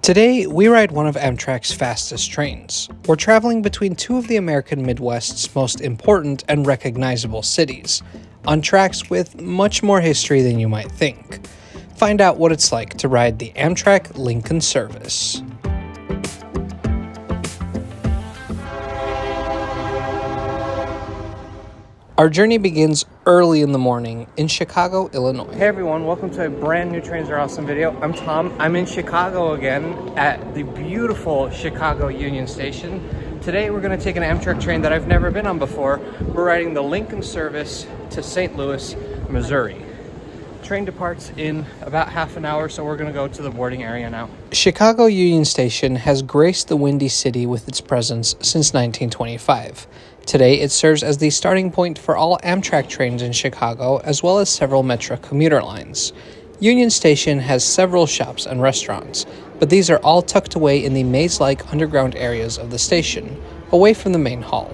Today, we ride one of Amtrak's fastest trains. We're traveling between two of the American Midwest's most important and recognizable cities, on tracks with much more history than you might think. Find out what it's like to ride the Amtrak Lincoln service. Our journey begins early in the morning in Chicago, Illinois. Hey everyone, welcome to a brand new Trains Are Awesome video. I'm Tom. I'm in Chicago again at the beautiful Chicago Union Station. Today we're going to take an Amtrak train that I've never been on before. We're riding the Lincoln service to St. Louis, Missouri. Train departs in about half an hour, so we're going to go to the boarding area now. Chicago Union Station has graced the Windy City with its presence since 1925. Today, it serves as the starting point for all Amtrak trains in Chicago, as well as several Metro commuter lines. Union Station has several shops and restaurants, but these are all tucked away in the maze-like underground areas of the station, away from the main hall.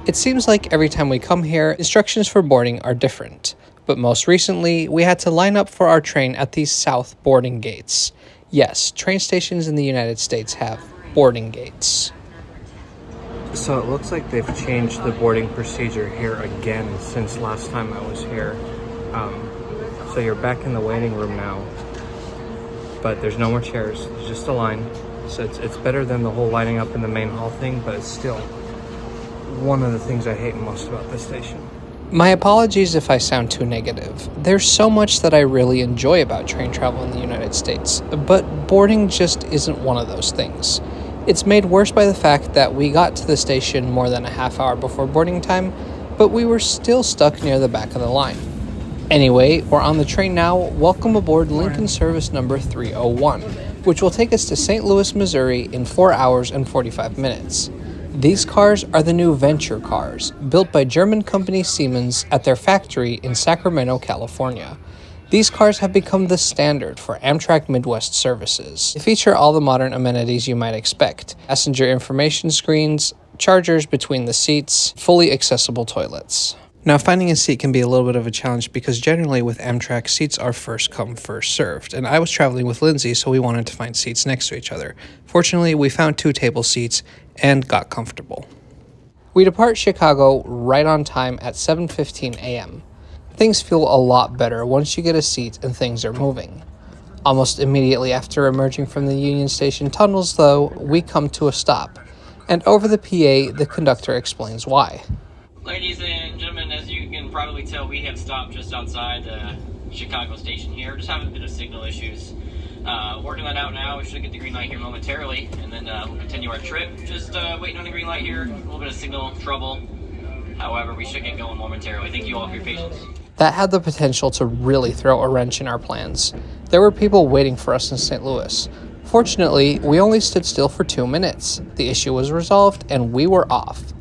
It seems like every time we come here, instructions for boarding are different, but most recently, we had to line up for our train at the south boarding gates. Yes, train stations in the United States have boarding gates. So it looks like they've changed the boarding procedure here again since last time I was here. So you're back in the waiting room now, but there's no more chairs, there's just a line. So it's better than the whole lining up in the main hall thing, but it's still one of the things I hate most about this station. My apologies if I sound too negative. There's so much that I really enjoy about train travel in the United States, but boarding just isn't one of those things. It's made worse by the fact that we got to the station more than a half hour before boarding time, but we were still stuck near the back of the line. Anyway, we're on the train now. Welcome aboard Lincoln Service number 301, which will take us to St. Louis, Missouri in 4 hours and 45 minutes. These cars are the new Venture cars, built by German company Siemens at their factory in Sacramento, California. These cars have become the standard for Amtrak Midwest services. They feature all the modern amenities you might expect: passenger information screens, chargers between the seats, fully accessible toilets. Now, finding a seat can be a little bit of a challenge because generally with Amtrak, seats are first come, first served. And I was traveling with Lindsay, so we wanted to find seats next to each other. Fortunately, we found two table seats and got comfortable. We depart Chicago right on time at 7:15 a.m. Things feel a lot better once you get a seat and things are moving. Almost immediately after emerging from the Union Station tunnels, though, we come to a stop. And over the PA, the conductor explains why. Ladies and gentlemen, as you can probably tell, we have stopped just outside the Chicago station here. Just having a bit of signal issues. Working that out now. We should get the green light here momentarily, and then we'll continue our trip. Just waiting on the green light here. A little bit of signal trouble. However, we should get going momentarily. Thank you all for your patience. That had the potential to really throw a wrench in our plans. There were people waiting for us in St. Louis. Fortunately, we only stood still for 2 minutes. The issue was resolved, and we were off.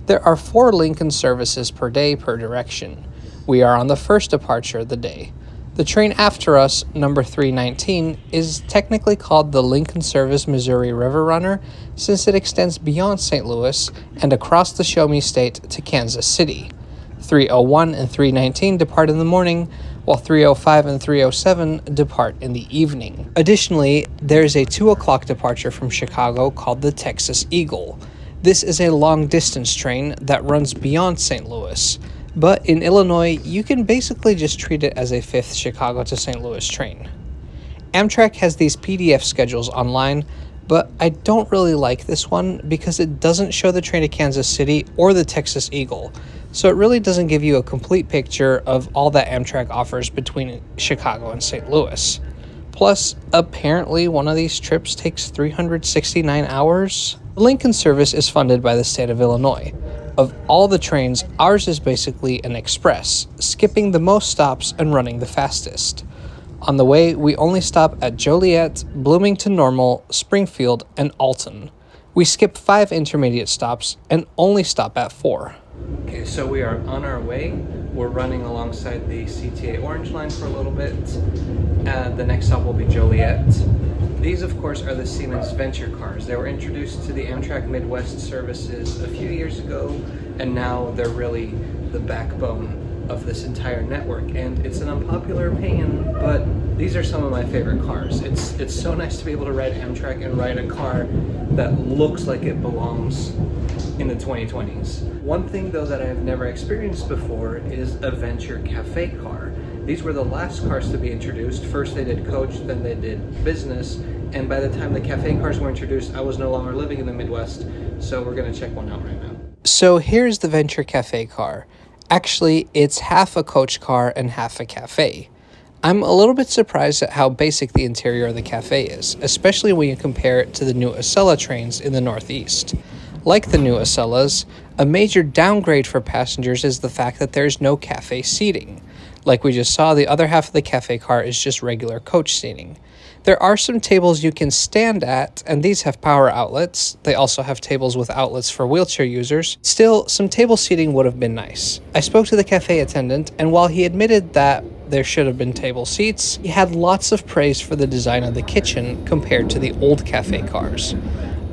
There are 4 Lincoln services per day per direction. We are on the first departure of the day. The train after us, number 319, is technically called the Lincoln Service Missouri River Runner since it extends beyond St. Louis and across the Show Me State to Kansas City. 301 and 319 depart in the morning, while 305 and 307 depart in the evening. Additionally, there is a 2 o'clock departure from Chicago called the Texas Eagle. This is a long-distance train that runs beyond St. Louis, but in Illinois, you can basically just treat it as a 5th Chicago to St. Louis train. Amtrak has these PDF schedules online, but I don't really like this one because it doesn't show the train to Kansas City or the Texas Eagle, so it really doesn't give you a complete picture of all that Amtrak offers between Chicago and St. Louis. Plus, apparently one of these trips takes 369 hours. The Lincoln service is funded by the state of Illinois. Of all the trains, ours is basically an express, skipping the most stops and running the fastest. On the way, we only stop at Joliet, Bloomington-Normal, Springfield, and Alton. We skip 5 intermediate stops and only stop at 4. Okay, so we are on our way. We're running alongside the CTA Orange Line for a little bit. The next stop will be Joliet. These, of course, are the Siemens Venture cars. They were introduced to the Amtrak Midwest services a few years ago, and now they're really the backbone of this entire network. And it's an unpopular opinion, but These are some of my favorite cars. It's so nice to be able to ride Amtrak and ride a car that looks like it belongs in the 2020s. One thing though that I've never experienced before is a Venture Cafe car. These were the last cars to be introduced. First they did coach, then they did business, and by the time the cafe cars were introduced, I was no longer living in the Midwest, so we're gonna check one out right now. So here's the Venture Cafe car. Actually, it's half a coach car and half a cafe. I'm a little bit surprised at how basic the interior of the cafe is, especially when you compare it to the new Acela trains in the Northeast. Like the new Acelas, a major downgrade for passengers is the fact that there's no cafe seating. Like we just saw, the other half of the cafe car is just regular coach seating. There are some tables you can stand at, and these have power outlets. They also have tables with outlets for wheelchair users. Still, some table seating would have been nice. I spoke to the cafe attendant, and while he admitted that there should have been table seats, he had lots of praise for the design of the kitchen compared to the old cafe cars.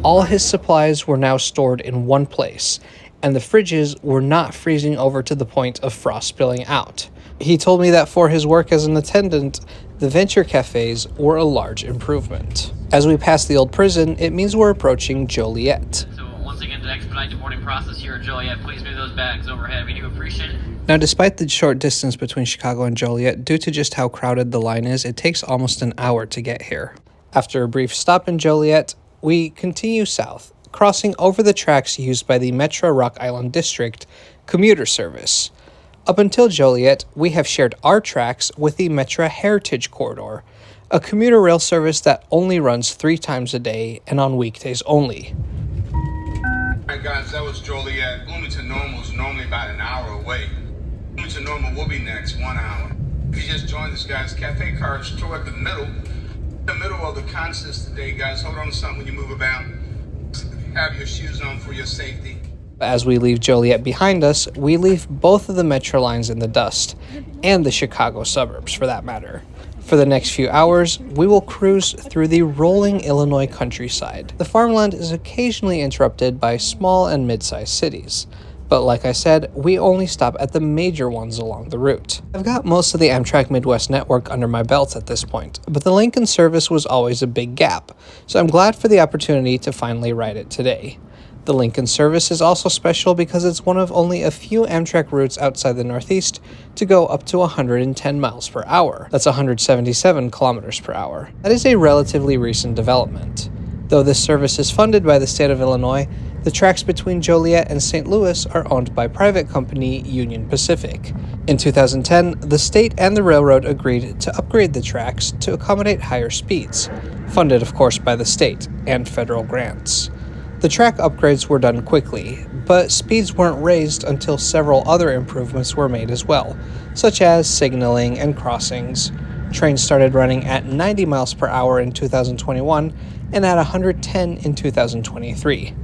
All his supplies were now stored in one place, and the fridges were not freezing over to the point of frost spilling out. He told me that for his work as an attendant, the Venture Cafes were a large improvement. As we pass the old prison, it means we're approaching Joliet. So once again, to expedite the boarding process here at Joliet, please move those bags overhead. We do appreciate it. Now, despite the short distance between Chicago and Joliet, due to just how crowded the line is, it takes almost an hour to get here. After a brief stop in Joliet, we continue south, crossing over the tracks used by the Metro Rock Island District commuter service. Up until Joliet, we have shared our tracks with the Metro Heritage Corridor, a commuter rail service that only runs 3 times a day and on weekdays only. Alright guys, that was Joliet. Bloomington-Normal is normally about an hour away. Bloomington-Normal will be next, 1 hour. If you just joined us, guys, cafe cars toward the middle of the consist today, guys. Hold on to something when you move about. Have your shoes on for your safety. As we leave Joliet behind us, we leave both of the metro lines in the dust, and the Chicago suburbs for that matter. For the next few hours, we will cruise through the rolling Illinois countryside. The farmland is occasionally interrupted by small and mid-sized cities, but like I said, we only stop at the major ones along the route. I've got most of the Amtrak Midwest network under my belt at this point, but the Lincoln service was always a big gap, so I'm glad for the opportunity to finally ride it today. The Lincoln service is also special because it's one of only a few Amtrak routes outside the Northeast to go up to 110 miles per hour. That's 177 kilometers per hour. That is a relatively recent development. Though this service is funded by the state of Illinois, the tracks between Joliet and St. Louis are owned by private company Union Pacific. In 2010, the state and the railroad agreed to upgrade the tracks to accommodate higher speeds, funded of course by the state and federal grants. The track upgrades were done quickly, but speeds weren't raised until several other improvements were made as well, such as signaling and crossings. Trains started running at 90 miles per hour in 2021 and at 110 in 2023.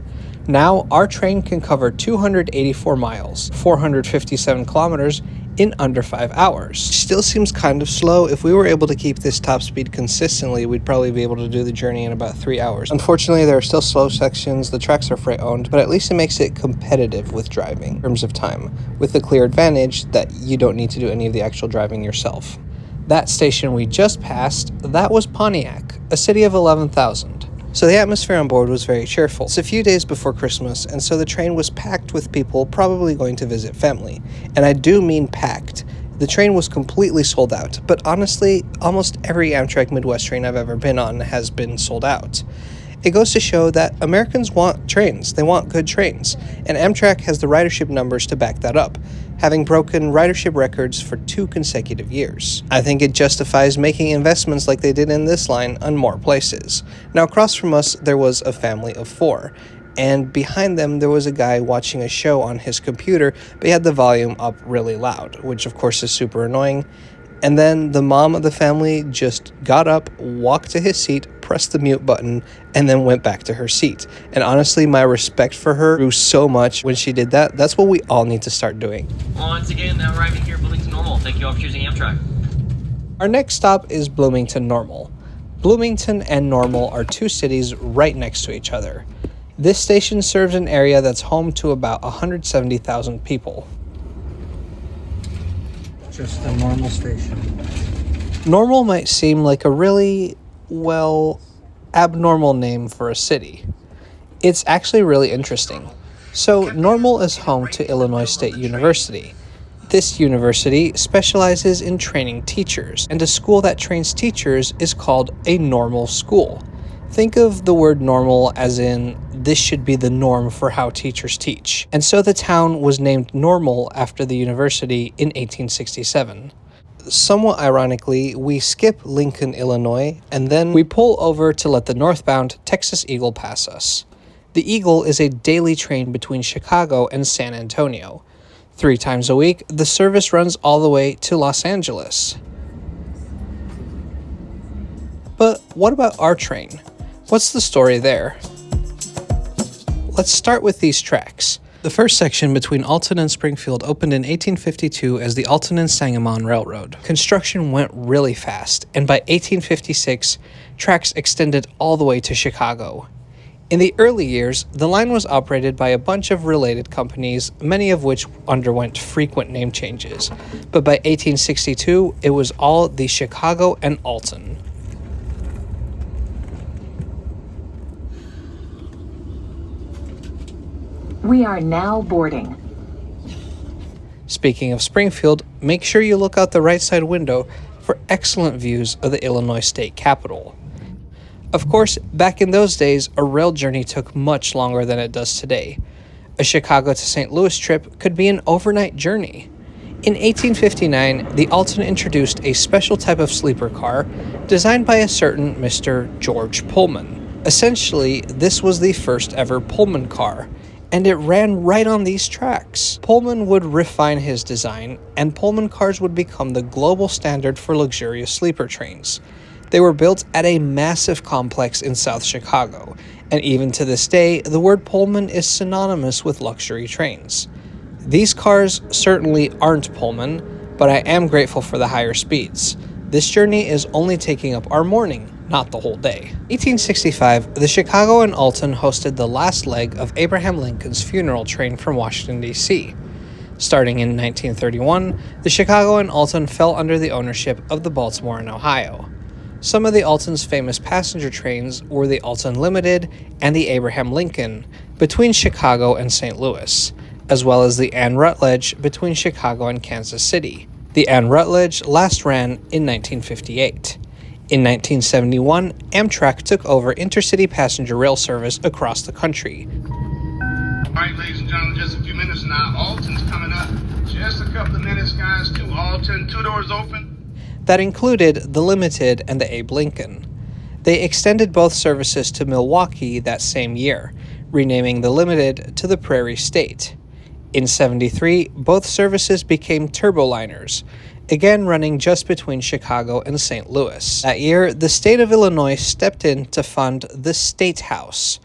Now, our train can cover 284 miles, 457 kilometers, in under 5 hours. Still seems kind of slow. If we were able to keep this top speed consistently, we'd probably be able to do the journey in about 3 hours. Unfortunately, there are still slow sections, the tracks are freight owned, but at least it makes it competitive with driving in terms of time, with the clear advantage that you don't need to do any of the actual driving yourself. That station we just passed, that was Pontiac, a city of 11,000. So the atmosphere on board was very cheerful. It's a few days before Christmas, and so the train was packed with people probably going to visit family. And I do mean packed. The train was completely sold out, but honestly, almost every Amtrak Midwest train I've ever been on has been sold out. It goes to show that Americans want trains. They want good trains. And Amtrak has the ridership numbers to back that up, having broken ridership records for 2 consecutive years. I think it justifies making investments like they did in this line on more places. Now, across from us, there was a family of 4. And behind them, there was a guy watching a show on his computer, but he had the volume up really loud, which of course is super annoying. And then the mom of the family just got up, walked to his seat, pressed the mute button, and then went back to her seat. And honestly, my respect for her grew so much when she did that. That's what we all need to start doing. Once again, now arriving here at Bloomington-Normal. Thank you all for choosing Amtrak. Our next stop is Bloomington-Normal. Bloomington and Normal are 2 cities right next to each other. This station serves an area that's home to about 170,000 people. Just a normal station. Normal might seem like a really, well, abnormal name for a city. It's actually really interesting. So, Normal is home to Illinois State University. This university specializes in training teachers, and a school that trains teachers is called a normal school. Think of the word normal as in, this should be the norm for how teachers teach. And so the town was named Normal after the university in 1867. Somewhat ironically, we skip Lincoln, Illinois, and then we pull over to let the northbound Texas Eagle pass us. The Eagle is a daily train between Chicago and San Antonio. 3 times a week, the service runs all the way to Los Angeles. But what about our train? What's the story there? Let's start with these tracks. The first section between Alton and Springfield opened in 1852 as the Alton and Sangamon Railroad. Construction went really fast, and by 1856, tracks extended all the way to Chicago. In the early years, the line was operated by a bunch of related companies, many of which underwent frequent name changes. But by 1862, it was all the Chicago and Alton. We are now boarding. Speaking of Springfield, make sure you look out the right side window for excellent views of the Illinois State Capitol. Of course, back in those days, a rail journey took much longer than it does today. A Chicago to St. Louis trip could be an overnight journey. In 1859, the Alton introduced a special type of sleeper car designed by a certain Mr. George Pullman. Essentially, this was the first ever Pullman car, and it ran right on these tracks. Pullman would refine his design, and Pullman cars would become the global standard for luxurious sleeper trains. They were built at a massive complex in South Chicago, and even to this day, the word Pullman is synonymous with luxury trains. These cars certainly aren't Pullman, but I am grateful for the higher speeds. This journey is only taking up our morning, not the whole day. 1865, the Chicago and Alton hosted the last leg of Abraham Lincoln's funeral train from Washington, D.C. Starting in 1931, the Chicago and Alton fell under the ownership of the Baltimore and Ohio. Some of the Alton's famous passenger trains were the Alton Limited and the Abraham Lincoln between Chicago and St. Louis, as well as the Ann Rutledge between Chicago and Kansas City. The Ann Rutledge last ran in 1958. In 1971, Amtrak took over intercity passenger rail service across the country. All right, ladies and gentlemen, just a few minutes now. Alton's coming up. Just a couple of minutes, guys. To Alton, 2 doors open. That included the Limited and the Abe Lincoln. They extended both services to Milwaukee that same year, renaming the Limited to the Prairie State. In '73, both services became turboliners, again running just between Chicago and St. Louis. That year, the state of Illinois stepped in to fund the State House.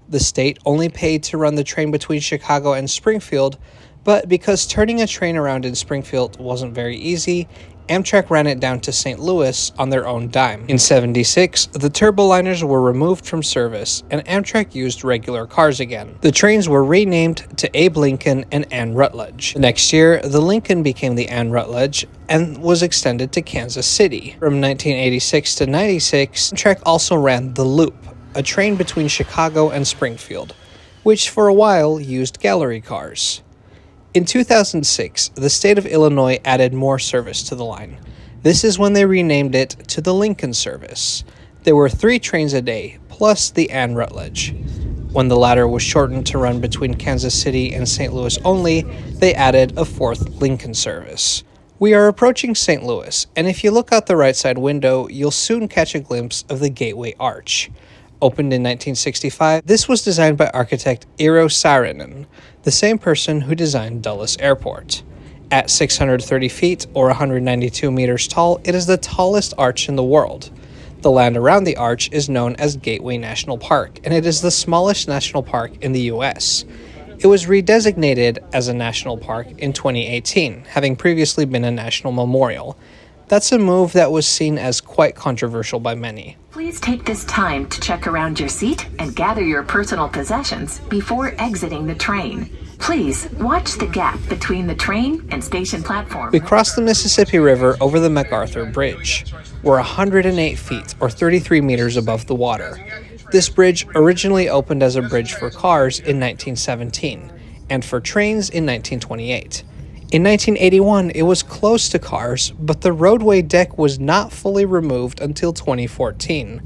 The state only paid to run the train between Chicago and Springfield, but because turning a train around in Springfield wasn't very easy, Amtrak ran it down to St. Louis on their own dime. In '76, the turboliners were removed from service, and Amtrak used regular cars again. The trains were renamed to Abe Lincoln and Ann Rutledge. The next year, the Lincoln became the Ann Rutledge and was extended to Kansas City. From 1986 to '96, Amtrak also ran the Loop, a train between Chicago and Springfield, which for a while used gallery cars. In 2006, the state of Illinois added more service to the line. This is when they renamed it to the Lincoln Service. There were 3 trains a day, plus the Ann Rutledge. When the latter was shortened to run between Kansas City and St. Louis only, they added a 4th Lincoln service. We are approaching St. Louis, and if you look out the right side window, you'll soon catch a glimpse of the Gateway Arch. Opened in 1965, this was designed by architect Eero Saarinen, the same person who designed Dulles Airport. At 630 feet, or 192 meters tall, it is the tallest arch in the world. The land around the arch is known as Gateway National Park, and it is the smallest national park in the U.S. It was redesignated as a national park in 2018, having previously been a national memorial. That's a move that was seen as quite controversial by many. Please take this time to check around your seat and gather your personal possessions before exiting the train. Please watch the gap between the train and station platform. We crossed the Mississippi River over the MacArthur Bridge. We're 108 feet, or 33 meters above the water. This bridge originally opened as a bridge for cars in 1917, and for trains in 1928. In 1981, it was close to cars, but the roadway deck was not fully removed until 2014.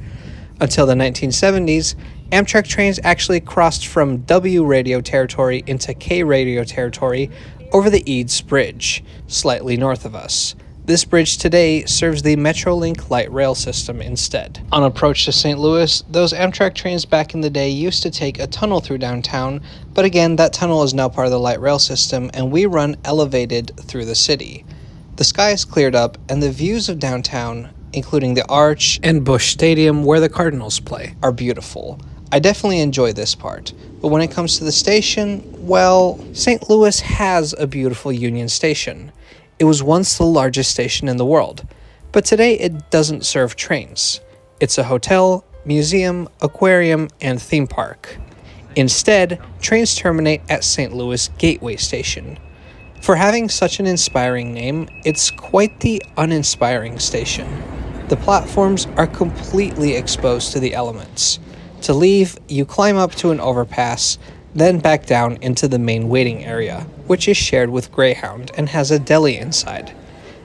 Until the 1970s, Amtrak trains actually crossed from W radio territory into K radio territory over the Eads Bridge, slightly north of us. This bridge today serves the Metrolink light rail system instead. On approach to St. Louis, those Amtrak trains back in the day used to take a tunnel through downtown, but again, that tunnel is now part of the light rail system and we run elevated through the city. The sky is cleared up and the views of downtown, including the Arch and Busch Stadium where the Cardinals play, are beautiful. I definitely enjoy this part, but when it comes to the station, well, St. Louis has a beautiful Union Station. It was once the largest station in the world, but today it doesn't serve trains. It's a hotel, museum, aquarium, and theme park. Instead, trains terminate at St. Louis Gateway Station. For having such an inspiring name, it's quite the uninspiring station. The platforms are completely exposed to the elements. To leave, you climb up to an overpass, then back down into the main waiting area, which is shared with Greyhound and has a deli inside.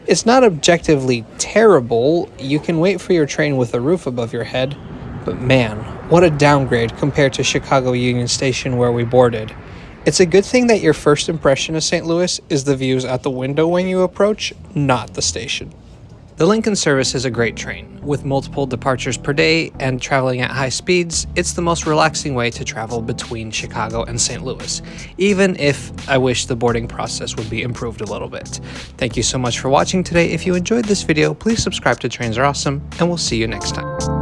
It's not objectively terrible, you can wait for your train with a roof above your head, but man, what a downgrade compared to Chicago Union Station where we boarded. It's a good thing that your first impression of St. Louis is the views out the window when you approach, not the station. The Lincoln service is a great train. With multiple departures per day and traveling at high speeds, it's the most relaxing way to travel between Chicago and St. Louis, even if I wish the boarding process would be improved a little bit. Thank you so much for watching today. If you enjoyed this video, please subscribe to Trains Are Awesome, and we'll see you next time.